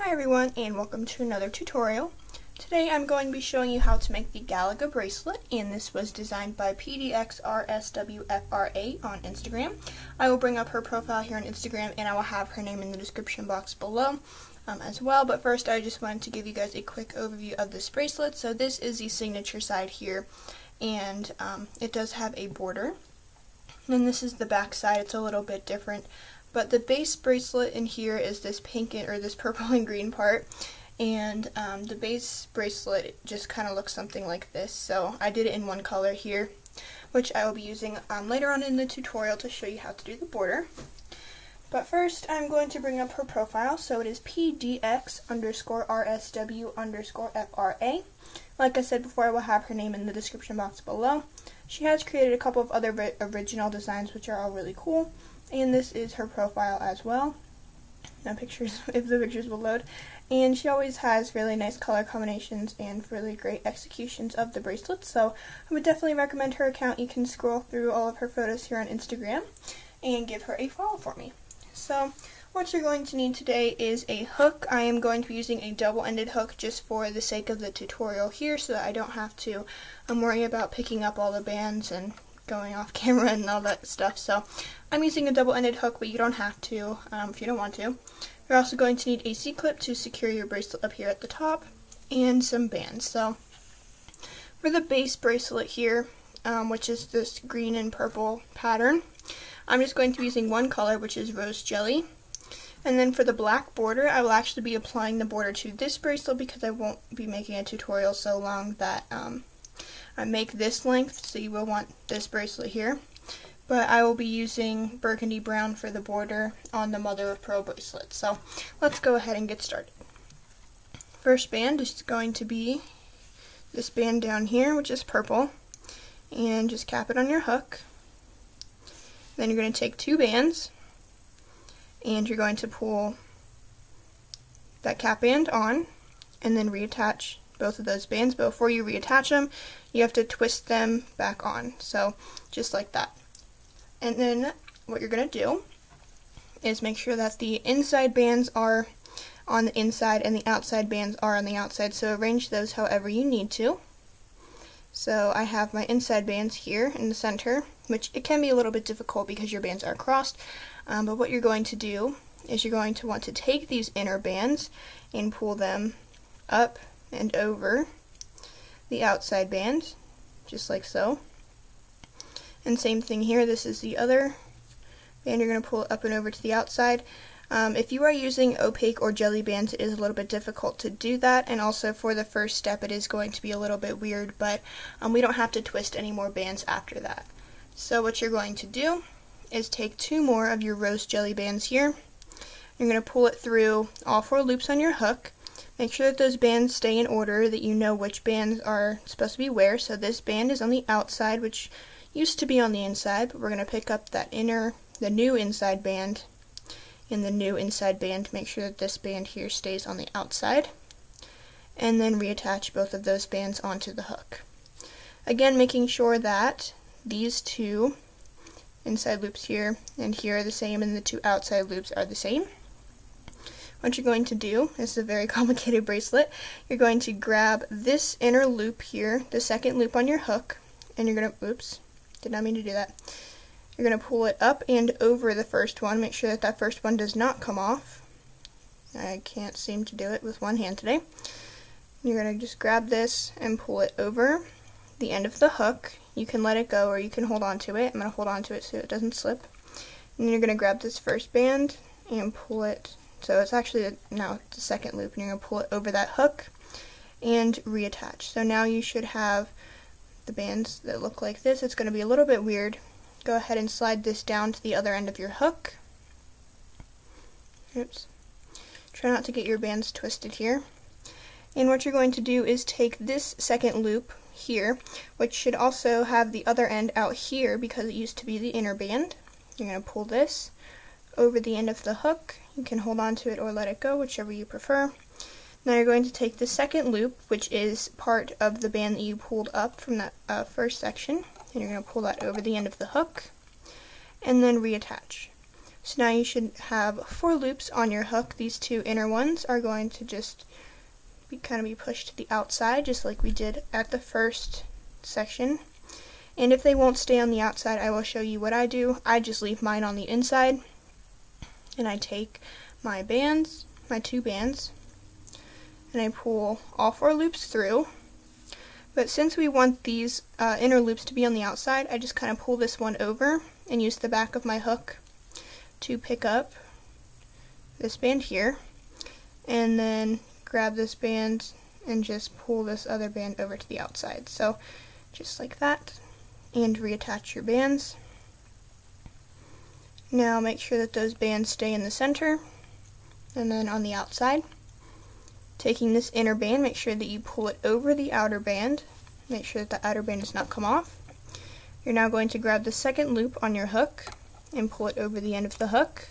Hi everyone, and welcome to another tutorial. Today I'm going to be showing you how to make the Galaga Bracelet, and this was designed by PDXRSWFRA on Instagram. I will bring up her profile here on Instagram, and I will have her name in the description box below as well. But first, I just wanted to give you guys a quick overview of this bracelet. So this is the signature side here, and it does have a border. And this is the back side. It's a little bit different. But the base bracelet in here is this pink or this purple and green part, and the base bracelet just kind of looks something like this. So I did it in one color here, which I will be using later on in the tutorial to show you how to do the border. But first, I'm going to bring up her profile. So it is PDX_RSW_FRA. Like I said before, I will have her name in the description box below. She has created a couple of other original designs, which are all really cool. And this is her profile as well. No pictures, if the pictures will load. And she always has really nice color combinations and really great executions of the bracelet. So I would definitely recommend her account. You can scroll through all of her photos here on Instagram and give her a follow for me. So what you're going to need today is a hook. I am going to be using a double-ended hook just for the sake of the tutorial here, so that I don't have to worry about picking up all the bands and going off camera and all that stuff. So I'm using a double-ended hook, but you don't have to if you don't want to. You're also going to need a C-clip to secure your bracelet up here at the top, and some bands. So for the base bracelet here, which is this green and purple pattern, I'm just going to be using one color, which is rose jelly. And then for the black border, I will actually be applying the border to this bracelet because I won't be making a tutorial so long that I make this length, so you will want this bracelet here. But I will be using burgundy brown for the border on the mother of pearl bracelet. So let's go ahead and get started. First band is going to be this band down here, which is purple, and just cap it on your hook. Then you're going to take two bands, and you're going to pull that cap band on, and then reattach both of those bands. But before you reattach them, you have to twist them back on, so just like that. And then what you're going to do is make sure that the inside bands are on the inside and the outside bands are on the outside, so arrange those however you need to. So I have my inside bands here in the center, which it can be a little bit difficult because your bands are crossed, but what you're going to do is you're going to want to take these inner bands and pull them up and over the outside band, just like so. And same thing here, this is the other band. You're going to pull it up and over to the outside. If you are using opaque or jelly bands, it is a little bit difficult to do that, and also for the first step it is going to be a little bit weird, but we don't have to twist any more bands after that. So what you're going to do is take two more of your rose jelly bands here. You're going to pull it through all four loops on your hook. Make sure that those bands stay in order, that you know which bands are supposed to be where. So this band is on the outside, which used to be on the inside, but we're going to pick up that the new inside band in the new inside band. Make sure that this band here stays on the outside, and then reattach both of those bands onto the hook. Again, making sure that these two inside loops here and here are the same, and the two outside loops are the same. What you're going to do, this is a very complicated bracelet, you're going to grab this inner loop here, the second loop on your hook, and you're going to, oops, did not mean to do that. You're going to pull it up and over the first one. Make sure that that first one does not come off. I can't seem to do it with one hand today. You're going to just grab this and pull it over the end of the hook. You can let it go or you can hold on to it. I'm going to hold on to it so it doesn't slip. And then you're going to grab this first band and pull it. So it's actually now the second loop, and you're going to pull it over that hook and reattach. So now you should have the bands that look like this. It's going to be a little bit weird. Go ahead and slide this down to the other end of your hook. Oops. Try not to get your bands twisted here. And what you're going to do is take this second loop here, which should also have the other end out here because it used to be the inner band. You're going to pull this over the end of the hook. You can hold on to it or let it go, whichever you prefer. Now you're going to take the second loop, which is part of the band that you pulled up from that first section, and you're going to pull that over the end of the hook, and then reattach. So now you should have 4 loops on your hook. These 2 inner ones are going to just kind of be pushed to the outside, just like we did at the first section. And if they won't stay on the outside, I will show you what I do. I just leave mine on the inside, and I take my bands, my 2 bands, and I pull all 4 loops through. But since we want these inner loops to be on the outside, I just kind of pull this one over and use the back of my hook to pick up this band here, and then grab this band and just pull this other band over to the outside. So just like that, and reattach your bands. Now make sure that those bands stay in the center, and then on the outside, taking this inner band, make sure that you pull it over the outer band. Make sure that the outer band does not come off. You're now going to grab the second loop on your hook and pull it over the end of the hook.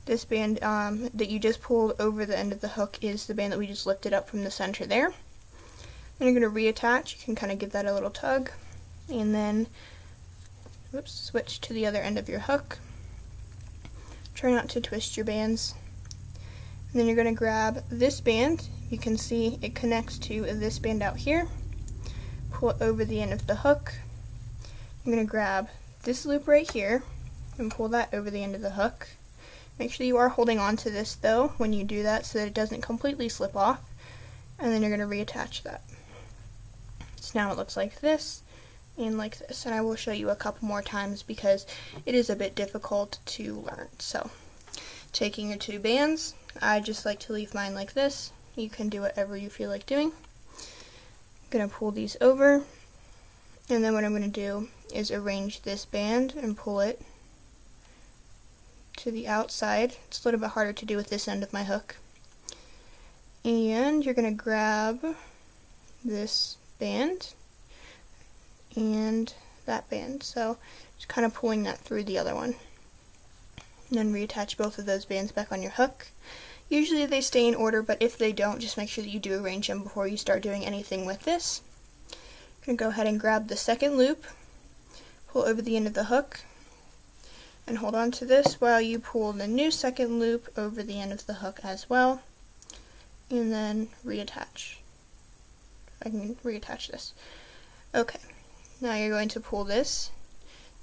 This band that you just pulled over the end of the hook is the band that we just lifted up from the center there. Then you're going to reattach. You can kind of give that a little tug, and then switch to the other end of your hook. Try not to twist your bands. And then you're going to grab this band. You can see it connects to this band out here. Pull it over the end of the hook. I'm going to grab this loop right here and pull that over the end of the hook. Make sure you are holding on to this though when you do that so that it doesn't completely slip off. And then you're going to reattach that. So now it looks like this and like this. And I will show you a couple more times because it is a bit difficult to learn. So taking your 2 bands, I just like to leave mine like this. You can do whatever you feel like doing. I'm going to pull these over, and then what I'm going to do is arrange this band and pull it to the outside. It's a little bit harder to do with this end of my hook. And you're going to grab this band and that band. So just kind of pulling that through the other one. And then reattach both of those bands back on your hook. Usually they stay in order, but if they don't, just make sure that you do arrange them before you start doing anything with this. I'm going to go ahead and grab the second loop, pull over the end of the hook, and hold on to this while you pull the new second loop over the end of the hook as well, and then reattach. I can reattach this. Okay, now you're going to pull this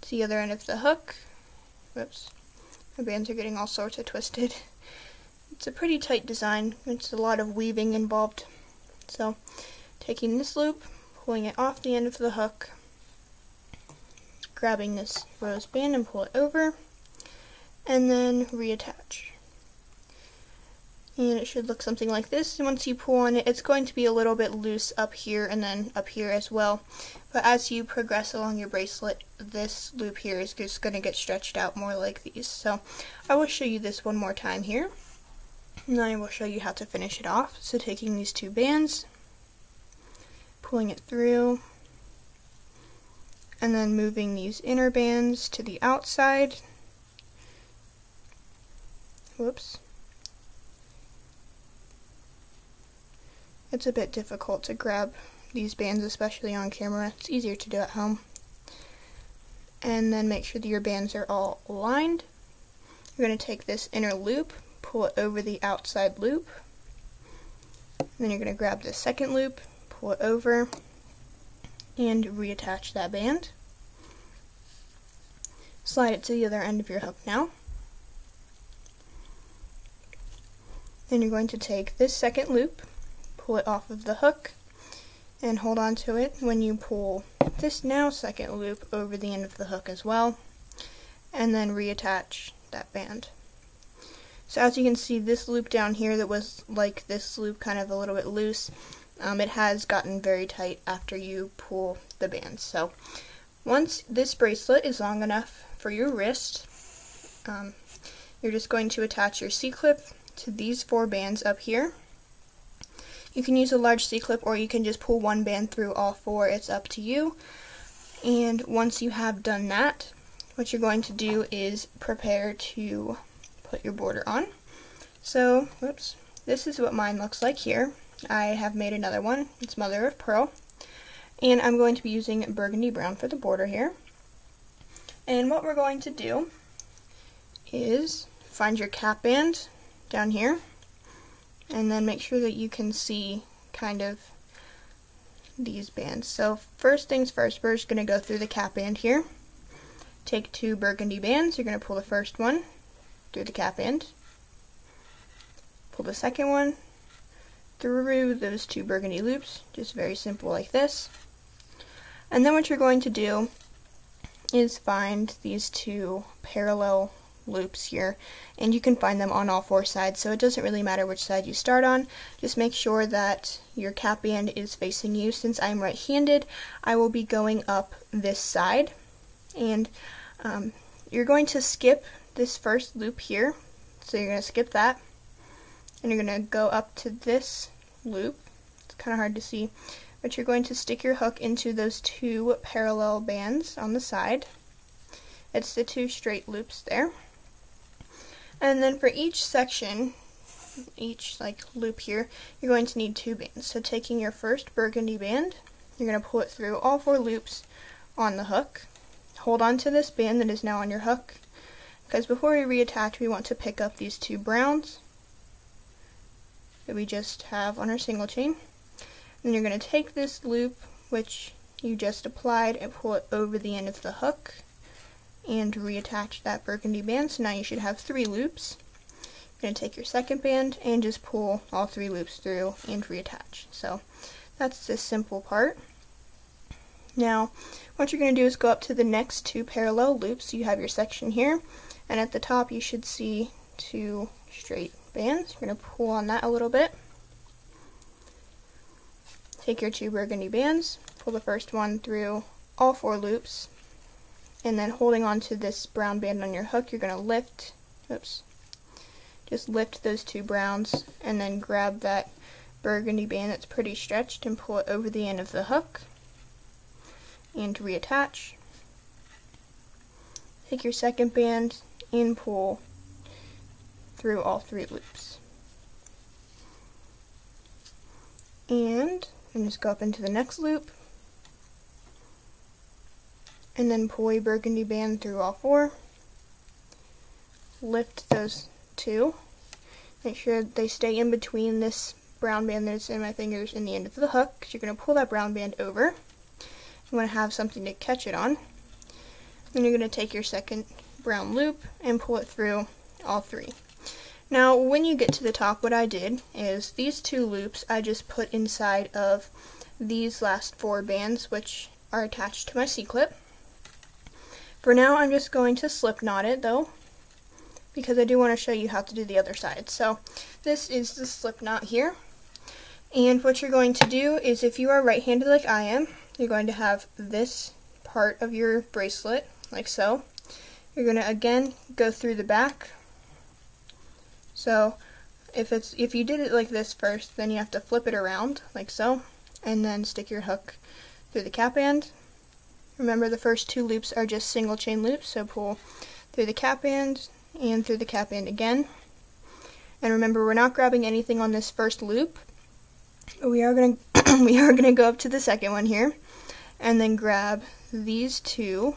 to the other end of the hook. Whoops, my bands are getting all sorts of twisted. It's a pretty tight design. It's a lot of weaving involved. So, taking this loop, pulling it off the end of the hook, grabbing this rose band and pull it over, and then reattach. And it should look something like this. And once you pull on it, it's going to be a little bit loose up here and then up here as well. But as you progress along your bracelet, this loop here is just going to get stretched out more like these. So I will show you this one more time here. And then I will show you how to finish it off. So taking these 2 bands, pulling it through, and then moving these inner bands to the outside. Whoops. It's a bit difficult to grab these bands, especially on camera. It's easier to do at home. And then make sure that your bands are all aligned. You're going to take this inner loop, pull it over the outside loop, and then you're going to grab the second loop, pull it over, and reattach that band. Slide it to the other end of your hook now. Then you're going to take this second loop, pull it off of the hook, and hold on to it when you pull this now second loop over the end of the hook as well, and then reattach that band. So as you can see, this loop down here that was like this loop kind of a little bit loose, it has gotten very tight after you pull the band. So once this bracelet is long enough for your wrist, you're just going to attach your C-clip to these 4 bands up here. You can use a large C-clip or you can just pull one band through all 4, it's up to you. And once you have done that, what you're going to do is prepare to put your border on. So, whoops, this is what mine looks like here. I have made another one, it's mother of pearl, and I'm going to be using burgundy brown for the border here. And what we're going to do is find your cap band down here, and then make sure that you can see kind of these bands. So first things first, we're just going to go through the cap band here. Take 2 burgundy bands. You're going to pull the first one through the cap band, pull the second one through those 2 burgundy loops, just very simple like this. And then what you're going to do is find these 2 parallel loops here, and you can find them on all 4 sides, so it doesn't really matter which side you start on. Just make sure that your cap band is facing you. Since I'm right-handed, I will be going up this side, and you're going to skip this first loop here, so you're going to skip that, and you're going to go up to this loop. It's kind of hard to see, but you're going to stick your hook into those 2 parallel bands on the side. It's the 2 straight loops there. And then for each section, each loop here, you're going to need 2 bands. So taking your first burgundy band, you're going to pull it through all 4 loops on the hook. Hold on to this band that is now on your hook, because before we reattach, we want to pick up these 2 browns that we just have on our single chain. Then you're going to take this loop, which you just applied, and pull it over the end of the hook and reattach that burgundy band. So now you should have 3 loops. You're going to take your second band and just pull all 3 loops through and reattach. So that's this simple part. Now what you're going to do is go up to the next 2 parallel loops. So you have your section here, and at the top you should see 2 straight bands. You're going to pull on that a little bit. Take your 2 burgundy bands, pull the first one through all 4 loops, and then holding on to this brown band on your hook, you're going to lift, just lift those 2 browns, and then grab that burgundy band that's pretty stretched and pull it over the end of the hook, and reattach. Take your second band and pull through all 3 loops. And just go up into the next loop, and then pull a burgundy band through all 4. Lift those 2. Make sure they stay in between this brown band that's in my fingers and the end of the hook, because you're going to pull that brown band over. You want to have something to catch it on. Then you're going to take your second brown loop and pull it through all 3. Now when you get to the top, what I did is these 2 loops I just put inside of these last 4 bands, which are attached to my C-clip. For now I'm just going to slip knot it though, because I do want to show you how to do the other side. So this is the slip knot here, and what you're going to do is, if you are right-handed like I am, you're going to have this part of your bracelet like so. You're going to again go through the back. So if you did it like this first, then you have to flip it around like so, and then stick your hook through the cap band. Remember, the first 2 loops are just single chain loops, so pull through the cap band and through the cap band again. And remember, we're not grabbing anything on this first loop. We are going to go up to the second one here, and then grab these 2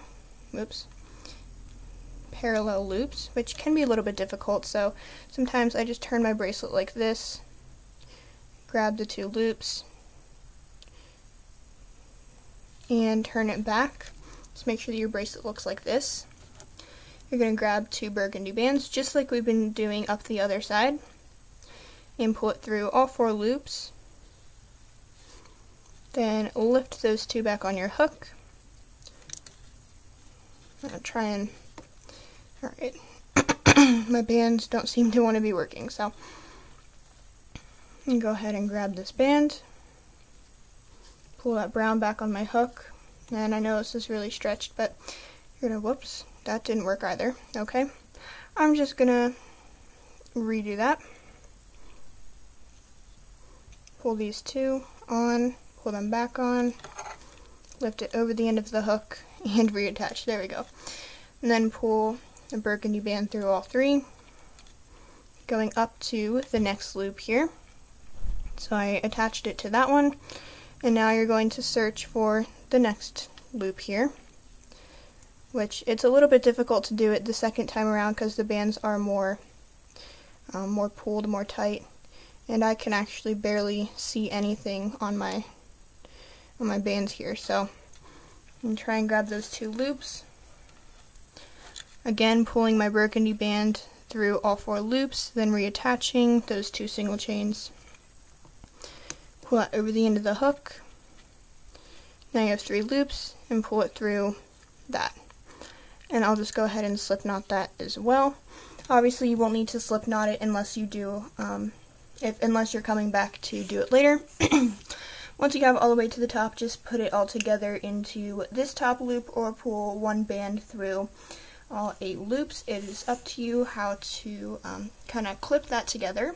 parallel loops, which can be a little bit difficult, so sometimes I just turn my bracelet like this, grab the 2 loops, and turn it back. Just make sure that your bracelet looks like this. You're going to grab 2 burgundy bands, just like we've been doing up the other side, and pull it through all 4 loops. Then lift those 2 back on your hook. I'm going to try and... Alright, my bands don't seem to want to be working, so go ahead and grab this band, pull that brown back on my hook, and I know this is really stretched, but you're going to, whoops, that didn't work either. Okay, I'm just going to redo that. Pull these 2 on, pull them back on, lift it over the end of the hook, and reattach. There we go. And then pull the burgundy band through all 3, going up to the next loop here. So I attached it to that one, and now you're going to search for the next loop here. which it's a little bit difficult to do it the second time around because the bands are more pulled, more tight, and I can actually barely see anything on my bands here. So I'm going to try and grab those 2 loops. Again, pulling my burgundy band through all 4 loops, then reattaching those 2 single chains. Pull that over the end of the hook. Now you have 3 loops, and pull it through that. And I'll just go ahead and slip knot that as well. Obviously, you won't need to slip knot it unless you do, unless you're coming back to do it later. Once you have all the way to the top, just put it all together into this top loop, or pull 1 band through all 8 loops. It is up to you how to kind of clip that together.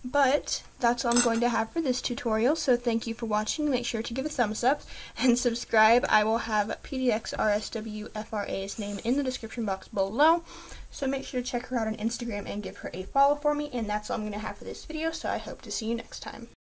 But that's all I'm going to have for this tutorial, so thank you for watching. Make sure to give a thumbs up and subscribe. I will have PDXRSWFRA's name in the description box below, so make sure to check her out on Instagram and give her a follow for me. And that's all I'm going to have for this video, so I hope to see you next time.